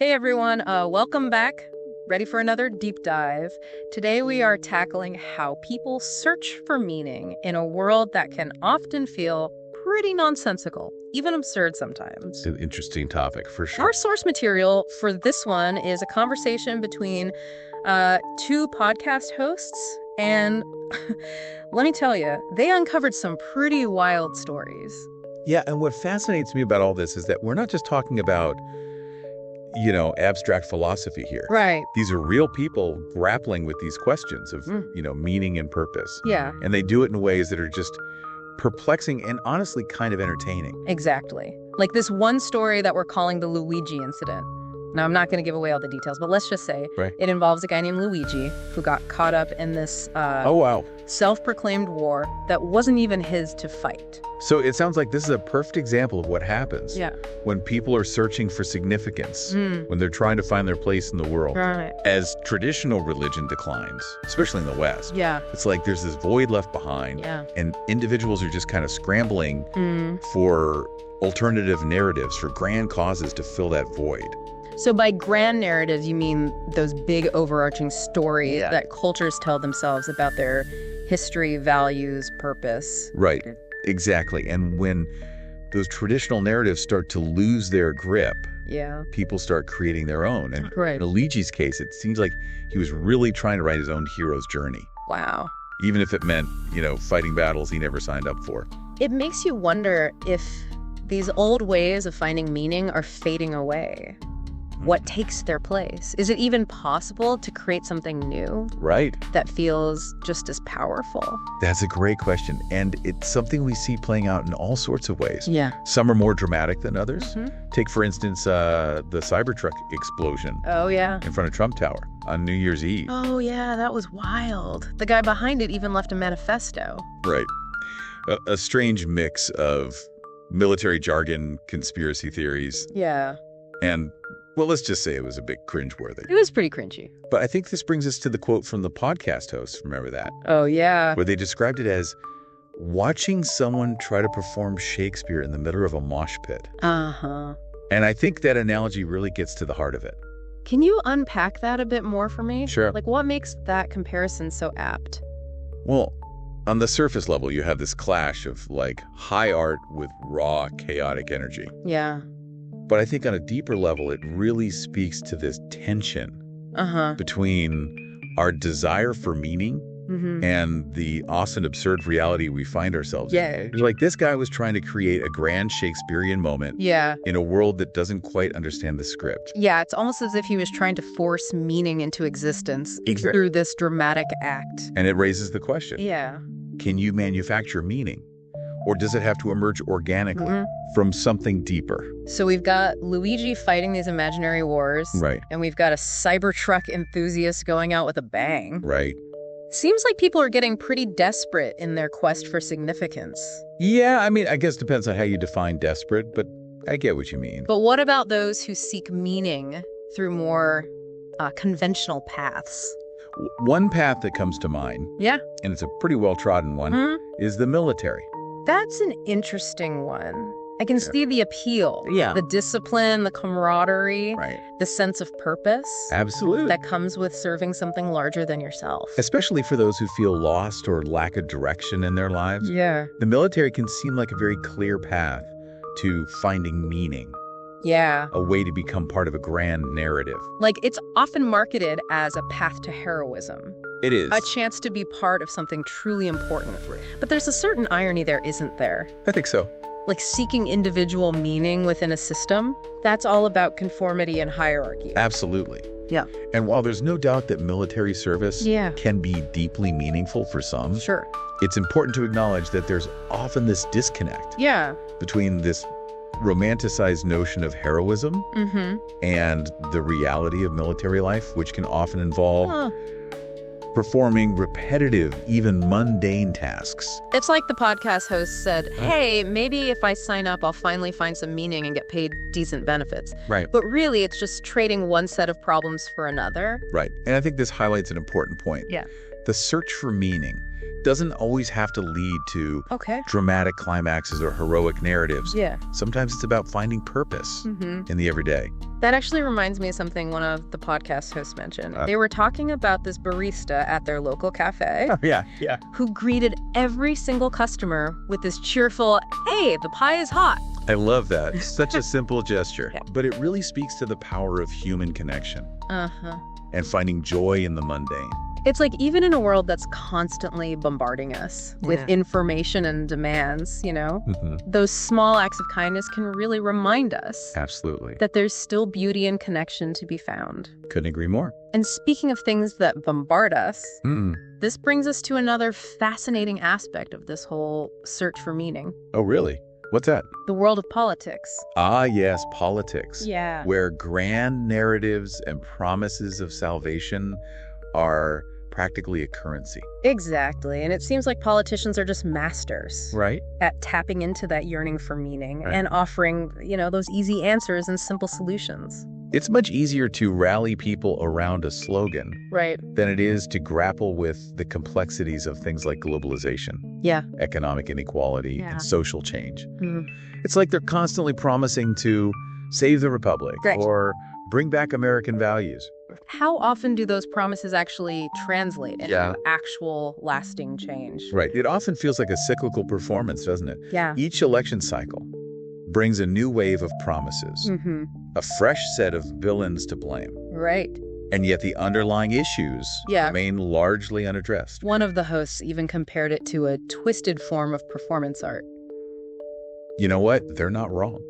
Hey everyone, welcome back. Ready for another deep dive? Today we are tackling how people search for meaning in a world that can often feel pretty nonsensical, even absurd sometimes. It's an interesting topic, for sure. Our source material for this one is a conversation between two podcast hosts, and let me tell you, they uncovered some pretty wild stories. Yeah, and what fascinates me about all this is that we're not just talking about, abstract philosophy here. Right. These are real people grappling with these questions of, meaning and purpose. Yeah. And they do it in ways that are just perplexing and honestly kind of entertaining. Exactly. Like this one story that we're calling the Luigi incident. Now, I'm not going to give away all the details, but let's just say it involves a guy named Luigi who got caught up in this self-proclaimed war that wasn't even his to fight. So it sounds like this is a perfect example of what happens when people are searching for significance, when they're trying to find their place in the world. Right. As traditional religion declines, especially in the West, it's like there's this void left behind, and individuals are just kind of scrambling for alternative narratives, for grand causes to fill that void. So by grand narratives, you mean those big overarching stories that cultures tell themselves about their history, values, purpose. Right, exactly. And when those traditional narratives start to lose their grip, people start creating their own. And in Luigi's case, it seems like he was really trying to write his own hero's journey. Wow. Even if it meant, fighting battles he never signed up for. It makes you wonder if these old ways of finding meaning are fading away. What takes their place? Is it even possible to create something new? Right. That feels just as powerful? That's a great question. And it's something we see playing out in all sorts of ways. Yeah. Some are more dramatic than others. Take, for instance, the Cybertruck explosion. Oh, yeah. In front of Trump Tower on New Year's Eve. Oh, yeah, that was wild. The guy behind it even left a manifesto. Right. A strange mix of military jargon, conspiracy theories. Yeah. And well, let's just say it was a bit cringeworthy. It was pretty cringy. But I think this brings us to the quote from the podcast host. Remember that? Oh, yeah. Where they described it as watching someone try to perform Shakespeare in the middle of a mosh pit. Uh-huh. And I think that analogy really gets to the heart of it. Can you unpack that a bit more for me? Sure. Like, what makes that comparison so apt? Well, on the surface level, you have this clash of, high art with raw, chaotic energy. Yeah. But I think on a deeper level, it really speaks to this tension between our desire for meaning and the often absurd reality we find ourselves in. Like this guy was trying to create a grand Shakespearean moment in a world that doesn't quite understand the script. Yeah, it's almost as if he was trying to force meaning into existence through this dramatic act. And it raises the question. Yeah. Can you manufacture meaning? Or does it have to emerge organically from something deeper? So we've got Luigi fighting these imaginary wars. Right. And we've got a Cybertruck enthusiast going out with a bang. Right. Seems like people are getting pretty desperate in their quest for significance. Yeah, I guess it depends on how you define desperate, but I get what you mean. But what about those who seek meaning through more conventional paths? One path that comes to mind, and it's a pretty well-trodden one, is the military. That's an interesting one. I can see the appeal, the discipline, the camaraderie, the sense of purpose. Absolutely. That comes with serving something larger than yourself. Especially for those who feel lost or lack a direction in their lives. Yeah. The military can seem like a very clear path to finding meaning. Yeah. A way to become part of a grand narrative. Like, it's often marketed as a path to heroism. It is. A chance to be part of something truly important. But there's a certain irony there, isn't there? I think so. Like seeking individual meaning within a system, that's all about conformity and hierarchy. Absolutely. Yeah. And while there's no doubt that military service can be deeply meaningful for some, it's important to acknowledge that there's often this disconnect between this romanticized notion of heroism and the reality of military life, which can often involve performing repetitive, even mundane tasks. It's like the podcast host said, hey, maybe if I sign up, I'll finally find some meaning and get paid decent benefits. Right. But really, it's just trading one set of problems for another. Right. And I think this highlights an important point. Yeah. The search for meaning doesn't always have to lead to dramatic climaxes or heroic narratives. Yeah. Sometimes it's about finding purpose in the everyday. That actually reminds me of something one of the podcast hosts mentioned. They were talking about this barista at their local cafe. Oh, yeah. Who greeted every single customer with this cheerful, "Hey, the pie is hot." I love that. It's such a simple gesture. But it really speaks to the power of human connection. And finding joy in the mundane. It's like even in a world that's constantly bombarding us with information and demands, those small acts of kindness can really remind us that there's still beauty and connection to be found. Couldn't agree more. And speaking of things that bombard us, this brings us to another fascinating aspect of this whole search for meaning. Oh, really? What's that? The world of politics. Ah, yes, politics. Yeah. Where grand narratives and promises of salvation are practically a currency. Exactly. And it seems like politicians are just masters at tapping into that yearning for meaning and offering, those easy answers and simple solutions. It's much easier to rally people around a slogan than it is to grapple with the complexities of things like globalization, economic inequality, and social change. It's like they're constantly promising to save the republic or bring back American values. How often do those promises actually translate into actual lasting change? Right. It often feels like a cyclical performance, doesn't it? Yeah. Each election cycle brings a new wave of promises, a fresh set of villains to blame. Right. And yet the underlying issues remain largely unaddressed. One of the hosts even compared it to a twisted form of performance art. You know what? They're not wrong.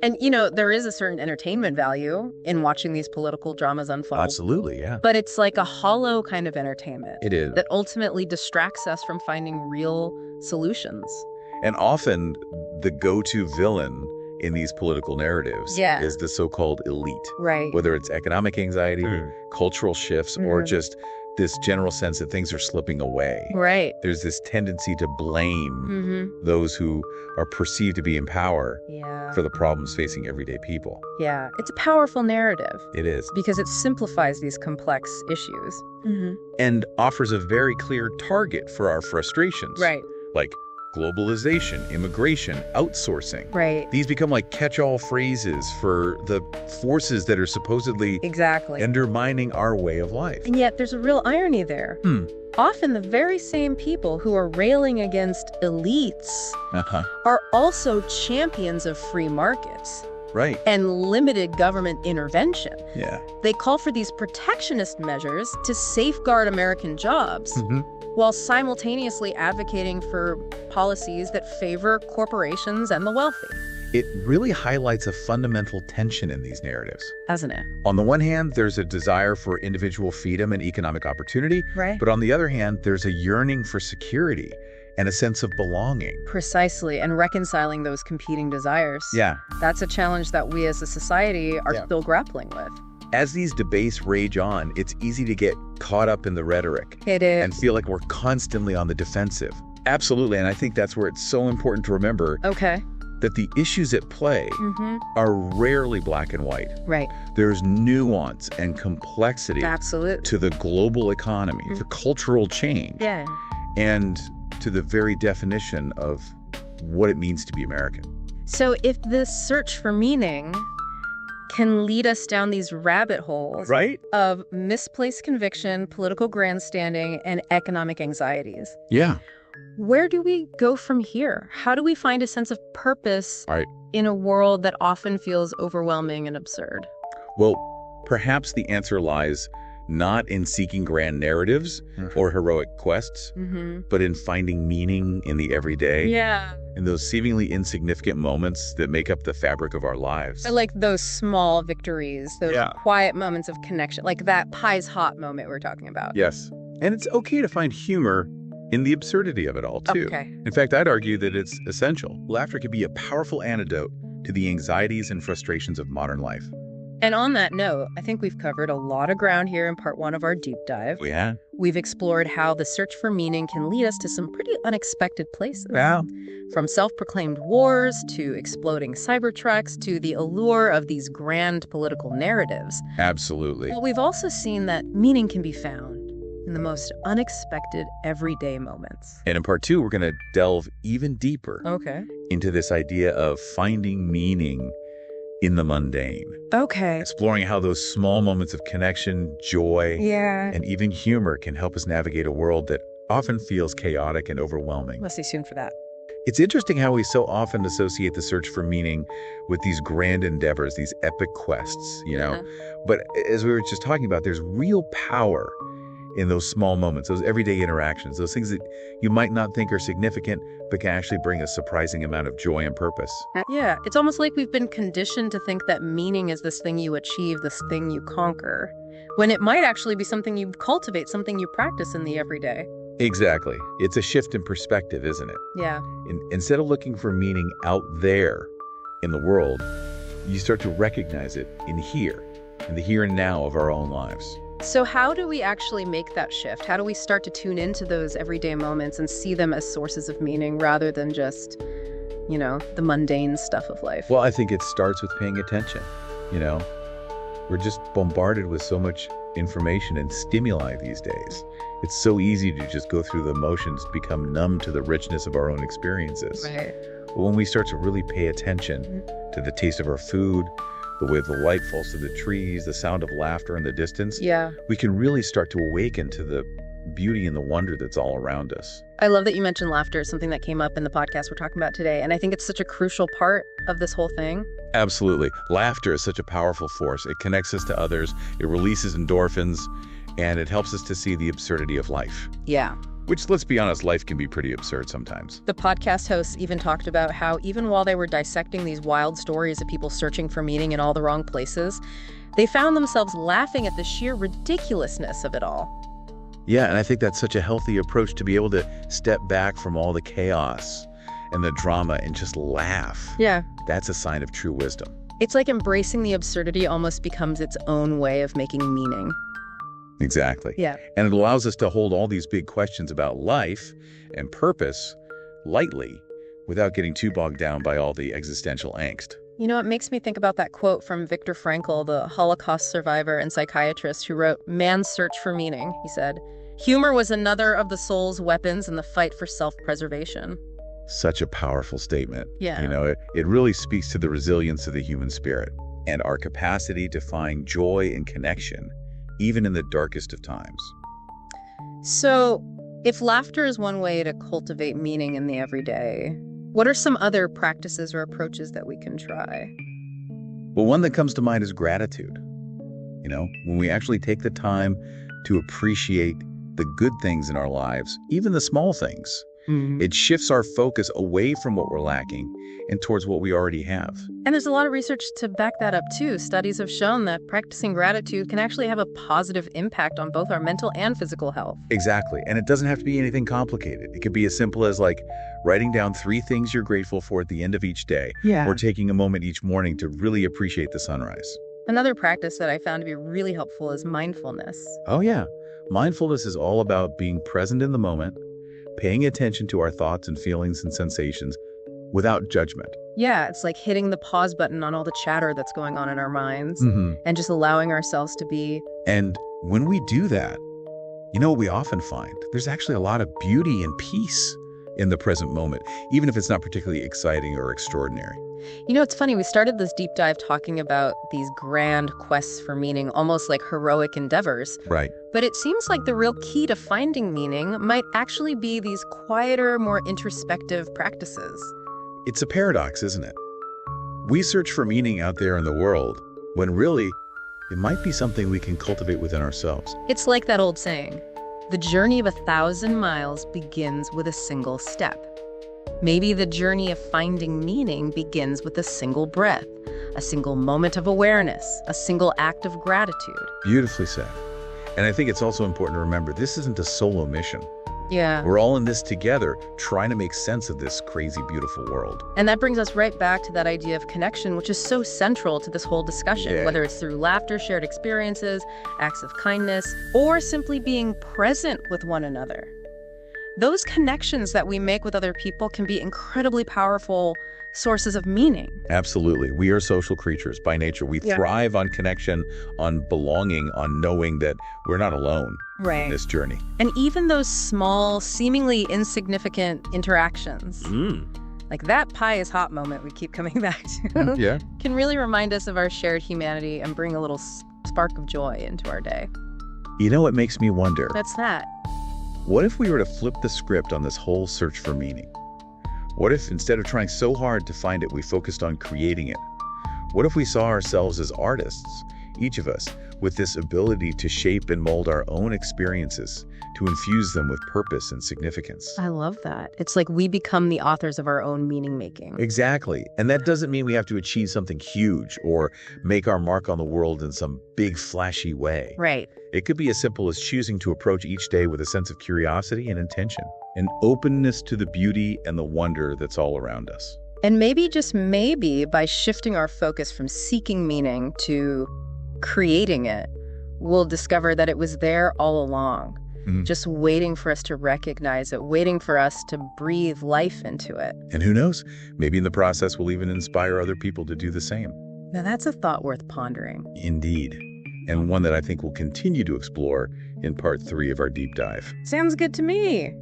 And, there is a certain entertainment value in watching these political dramas unfold. Absolutely, yeah. But it's like a hollow kind of entertainment. It is. That ultimately distracts us from finding real solutions. And often the go-to villain in these political narratives is the so-called elite. Right. Whether it's economic anxiety, cultural shifts, or just this general sense that things are slipping away. Right. There's this tendency to blame those who are perceived to be in power for the problems facing everyday people. Yeah. It's a powerful narrative. It is. Because it simplifies these complex issues. And offers a very clear target for our frustrations. Right. Like globalization, immigration, outsourcing. Right. These become like catch-all phrases for the forces that are supposedly undermining our way of life. And yet there's a real irony there. Often the very same people who are railing against elites are also champions of free markets. Right. And limited government intervention. Yeah. They call for these protectionist measures to safeguard American jobs while simultaneously advocating for policies that favor corporations and the wealthy. It really highlights a fundamental tension in these narratives. Doesn't it? On the one hand, there's a desire for individual freedom and economic opportunity. Right. But on the other hand, there's a yearning for security and a sense of belonging. Precisely, and reconciling those competing desires. Yeah. That's a challenge that we as a society are still grappling with. As these debates rage on, it's easy to get caught up in the rhetoric. It is. And feel like we're constantly on the defensive. Absolutely, and I think that's where it's so important to remember that the issues at play are rarely black and white. Right. There's nuance and complexity to the global economy, the cultural change, and to the very definition of what it means to be American. So if this search for meaning can lead us down these rabbit holes of misplaced conviction, political grandstanding, and economic anxieties. Yeah. Where do we go from here? How do we find a sense of purpose in a world that often feels overwhelming and absurd? Well, perhaps the answer lies not in seeking grand narratives or heroic quests, but in finding meaning in the everyday. Yeah. In those seemingly insignificant moments that make up the fabric of our lives. I like those small victories, those quiet moments of connection, like that pie's hot moment we're talking about. Yes. And it's okay to find humor in the absurdity of it all, too. Okay. In fact, I'd argue that it's essential. Laughter can be a powerful antidote to the anxieties and frustrations of modern life. And on that note, I think we've covered a lot of ground here in part one of our deep dive. We have. We've explored how the search for meaning can lead us to some pretty unexpected places. Wow. From self-proclaimed wars to exploding cybertrucks to the allure of these grand political narratives. Absolutely. But we've also seen that meaning can be found in the most unexpected everyday moments. And in part 2, we're going to delve even deeper into this idea of finding meaning in the mundane. Okay. Exploring how those small moments of connection, joy, and even humor can help us navigate a world that often feels chaotic and overwhelming. We'll see you soon for that. It's interesting how we so often associate the search for meaning with these grand endeavors, these epic quests, But as we were just talking about, there's real power in those small moments, those everyday interactions, those things that you might not think are significant, but can actually bring a surprising amount of joy and purpose. Yeah, it's almost like we've been conditioned to think that meaning is this thing you achieve, this thing you conquer, when it might actually be something you cultivate, something you practice in the everyday. Exactly. It's a shift in perspective, isn't it? Yeah. Instead of looking for meaning out there in the world, you start to recognize it in the here and now of our own lives. So how do we actually make that shift? How do we start to tune into those everyday moments and see them as sources of meaning rather than just, the mundane stuff of life? Well, I think it starts with paying attention. We're just bombarded with so much information and stimuli these days. It's so easy to just go through the motions, become numb to the richness of our own experiences. Right. But when we start to really pay attention to the taste of our food, the way the light falls to the trees, the sound of laughter in the distance, we can really start to awaken to the beauty and the wonder that's all around us. I love that you mentioned laughter. It's something that came up in the podcast we're talking about today. And I think it's such a crucial part of this whole thing. Absolutely. Laughter is such a powerful force. It connects us to others, it releases endorphins, and it helps us to see the absurdity of life. Yeah. Which, let's be honest, life can be pretty absurd sometimes. The podcast hosts even talked about how even while they were dissecting these wild stories of people searching for meaning in all the wrong places, they found themselves laughing at the sheer ridiculousness of it all. Yeah, and I think that's such a healthy approach to be able to step back from all the chaos and the drama and just laugh. Yeah. That's a sign of true wisdom. It's like embracing the absurdity almost becomes its own way of making meaning. Exactly. Yeah. And it allows us to hold all these big questions about life and purpose lightly without getting too bogged down by all the existential angst. It makes me think about that quote from Viktor Frankl, the Holocaust survivor and psychiatrist who wrote Man's Search for Meaning. He said, "Humor was another of the soul's weapons in the fight for self-preservation." Such a powerful statement. Yeah. It really speaks to the resilience of the human spirit and our capacity to find joy and connection even in the darkest of times. So, if laughter is one way to cultivate meaning in the everyday, what are some other practices or approaches that we can try? Well, one that comes to mind is gratitude. When we actually take the time to appreciate the good things in our lives, even the small things, it shifts our focus away from what we're lacking and towards what we already have. And there's a lot of research to back that up, too. Studies have shown that practicing gratitude can actually have a positive impact on both our mental and physical health. Exactly. And it doesn't have to be anything complicated. It could be as simple as writing down 3 things you're grateful for at the end of each day, or taking a moment each morning to really appreciate the sunrise. Another practice that I found to be really helpful is mindfulness. Oh, yeah. Mindfulness is all about being present in the moment, paying attention to our thoughts and feelings and sensations without judgment. Yeah, it's like hitting the pause button on all the chatter that's going on in our minds and just allowing ourselves to be. And when we do that, what we often find? There's actually a lot of beauty and peace in the present moment, even if it's not particularly exciting or extraordinary. It's funny, we started this deep dive talking about these grand quests for meaning, almost like heroic endeavors. Right. But it seems like the real key to finding meaning might actually be these quieter, more introspective practices. It's a paradox, isn't it? We search for meaning out there in the world, when really, it might be something we can cultivate within ourselves. It's like that old saying, the journey of 1,000 miles begins with a single step. Maybe the journey of finding meaning begins with a single breath, a single moment of awareness, a single act of gratitude. Beautifully said. And I think it's also important to remember this isn't a solo mission. Yeah. We're all in this together, trying to make sense of this crazy, beautiful world. And that brings us right back to that idea of connection, which is so central to this whole discussion, whether it's through laughter, shared experiences, acts of kindness, or simply being present with one another. those connections that we make with other people can be incredibly powerful sources of meaning. Absolutely. We are social creatures by nature. We thrive on connection, on belonging, on knowing that we're not alone in this journey. And even those small, seemingly insignificant interactions, like that pie is hot moment we keep coming back to, can really remind us of our shared humanity and bring a little spark of joy into our day. You know what makes me wonder? What's that? What if we were to flip the script on this whole search for meaning? What if instead of trying so hard to find it, we focused on creating it? What if we saw ourselves as artists, each of us, with this ability to shape and mold our own experiences, to infuse them with purpose and significance? I love that. It's like we become the authors of our own meaning making. Exactly. And that doesn't mean we have to achieve something huge or make our mark on the world in some big, flashy way. Right. It could be as simple as choosing to approach each day with a sense of curiosity and intention, an openness to the beauty and the wonder that's all around us. And maybe, just maybe, by shifting our focus from seeking meaning to creating it, we'll discover that it was there all along, just waiting for us to recognize it, waiting for us to breathe life into it. And who knows, maybe in the process we'll even inspire other people to do the same. Now that's a thought worth pondering. Indeed. And one that I think we'll continue to explore in part 3 of our deep dive. Sounds good to me.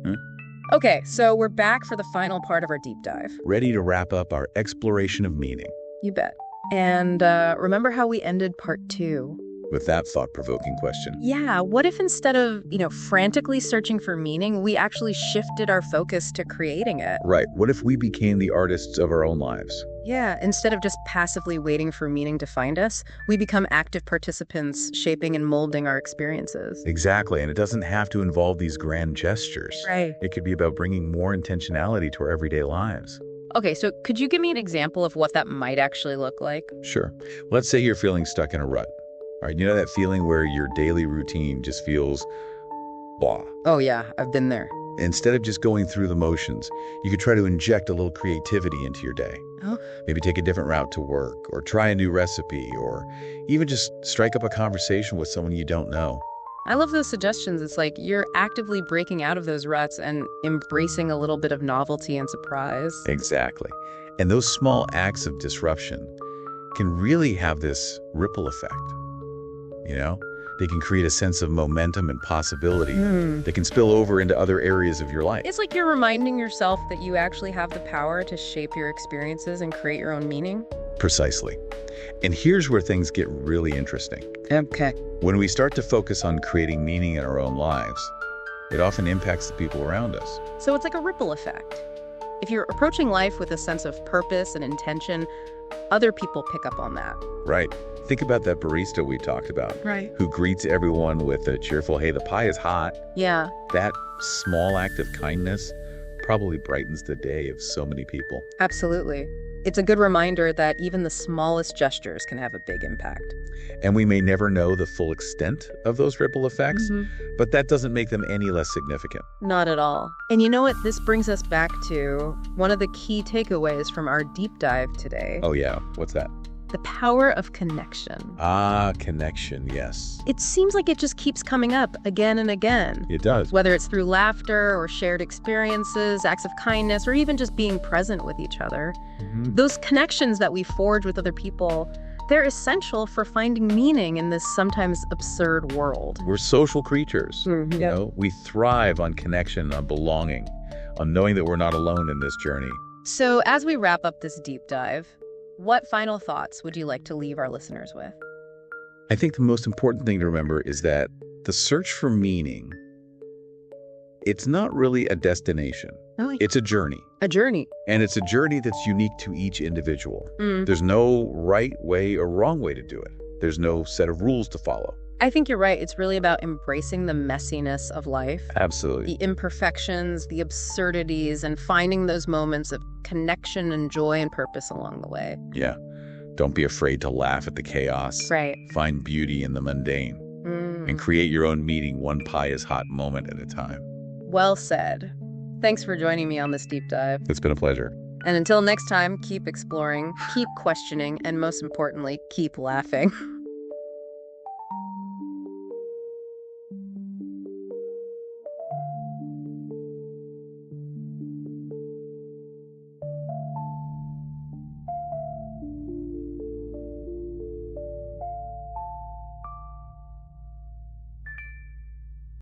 Okay, so we're back for the final part of our deep dive. Ready to wrap up our exploration of meaning. You bet. And remember how we ended part 2? With that thought-provoking question. Yeah, what if instead of, frantically searching for meaning, we actually shifted our focus to creating it? Right. What if we became the artists of our own lives? Yeah, instead of just passively waiting for meaning to find us, we become active participants shaping and molding our experiences. Exactly, and it doesn't have to involve these grand gestures. Right. It could be about bringing more intentionality to our everyday lives. Okay, so could you give me an example of what that might actually look like? Sure. Let's say you're feeling stuck in a rut. All right, you know that feeling where your daily routine just feels blah? Oh yeah, I've been there. Instead of just going through the motions, you could try to inject a little creativity into your day. Oh. Maybe take a different route to work, or try a new recipe, or even just strike up a conversation with someone you don't know. I love those suggestions. It's like you're actively breaking out of those ruts and embracing a little bit of novelty and surprise. Exactly. And those small acts of disruption can really have this ripple effect. They can create a sense of momentum and possibility that can spill over into other areas of your life. It's like you're reminding yourself that you actually have the power to shape your experiences and create your own meaning. Precisely. And here's where things get really interesting. Okay. When we start to focus on creating meaning in our own lives, it often impacts the people around us. So it's like a ripple effect. If you're approaching life with a sense of purpose and intention, other people pick up on that. Right. Think about that barista we talked about. Right. Who greets everyone with a cheerful, hey, the pie is hot. Yeah. That small act of kindness probably brightens the day of so many people. Absolutely. It's a good reminder that even the smallest gestures can have a big impact. And we may never know the full extent of those ripple effects, but that doesn't make them any less significant. Not at all. And you know what? This brings us back to one of the key takeaways from our deep dive today. Oh, yeah. What's that? The power of connection. Ah, connection, yes. It seems like it just keeps coming up again and again. It does. Whether it's through laughter or shared experiences, acts of kindness, or even just being present with each other. Those connections that we forge with other people, they're essential for finding meaning in this sometimes absurd world. We're social creatures. We thrive on connection, on belonging, on knowing that we're not alone in this journey. So as we wrap up this deep dive, what final thoughts would you like to leave our listeners with? I think the most important thing to remember is that the search for meaning, it's not really a destination. Oh, it's a journey. A journey. And it's a journey that's unique to each individual. There's no right way or wrong way to do it. There's no set of rules to follow. I think you're right. It's really about embracing the messiness of life. Absolutely. The imperfections, the absurdities, and finding those moments of connection and joy and purpose along the way. Yeah. Don't be afraid to laugh at the chaos. Right. Find beauty in the mundane. And create your own meaning, one pie is hot moment at a time. Well said. Thanks for joining me on this deep dive. It's been a pleasure. And until next time, keep exploring, keep questioning, and most importantly, keep laughing.